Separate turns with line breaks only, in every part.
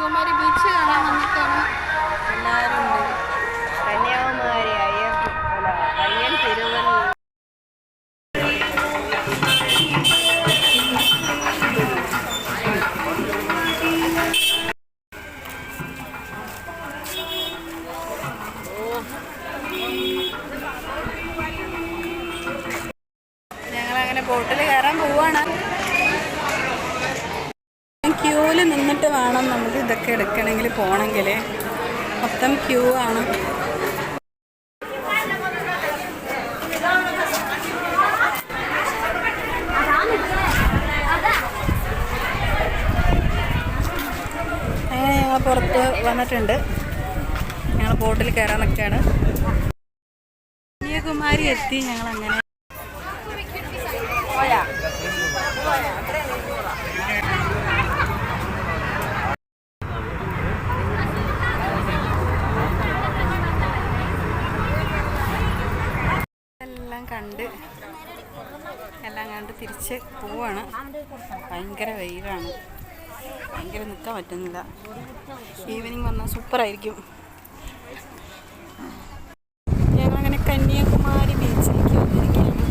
Kanyakumari beach കാണാൻ വന്നിട്ടാണ്
എല്ലാവരും ഉണ്ട്. കന്യാകുമാരി അയ്യൻ തിരുവല്ല
ഞങ്ങളങ്ങനെ ബോട്ടിൽ കയറാൻ പോവാണ്. ക്യൂവിൽ നിന്നിട്ട് വേണം നമുക്ക് ഇതൊക്കെ എടുക്കണമെങ്കിൽ പോകണമെങ്കിൽ. മൊത്തം ക്യൂ ആണ്. അങ്ങനെ ഞങ്ങൾ പുറത്ത് വന്നിട്ടുണ്ട്. ഞങ്ങൾ ബോട്ടിൽ കയറാൻ നിൽക്കുകയാണ്. കന്യാകുമാരി എത്തി. ഞങ്ങളങ്ങനെ എല്ലാം കണ്ട് തിരിച്ച് പോവാണ്. ഭയങ്കര വെയിലാണ്. ഭയങ്കര നിൽക്കാൻ പറ്റുന്നില്ല. ഈവനിങ് വന്നാൽ സൂപ്പറായിരിക്കും. ഞങ്ങളങ്ങനെ കന്യാകുമാരി ബീച്ചിലേക്ക് വന്നിരിക്കുകയാണ്.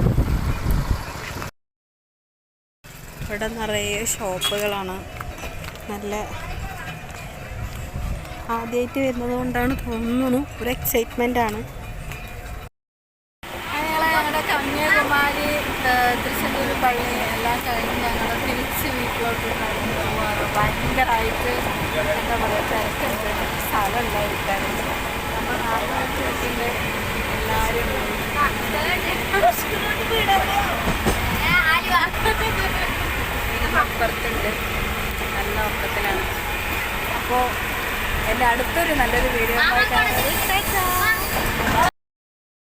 ഇവിടെ നിറയെ ഷോപ്പുകളാണ്. നല്ല ആദ്യമായിട്ട് വരുന്നത് കൊണ്ടാണ് തോന്നുന്നു ഒരു എക്സൈറ്റ്മെൻ്റ് ആണ്. കന്യാകുമാരി തൃശ്ശൂർ പള്ളി എല്ലാം കഴിഞ്ഞ് ഞങ്ങൾ തിരിച്ച് വീട്ടിലോട്ട് നടന്നു പോവാറ്. ഭയങ്കരമായിട്ട് എന്താ പറയുക, തിരക്കുണ്ട്, സ്ഥലം ഉണ്ടായിരിക്കാറുണ്ട്. നമ്മൾ നാട്ടിൽ വെച്ചിട്ട് എല്ലാവരും അപ്പുറത്തുണ്ട്. നല്ല ഉറക്കത്തിലാണ്. അപ്പോൾ എൻ്റെ അടുത്തൊരു നല്ലൊരു വീഡിയോ ആയി കാണുന്നത്.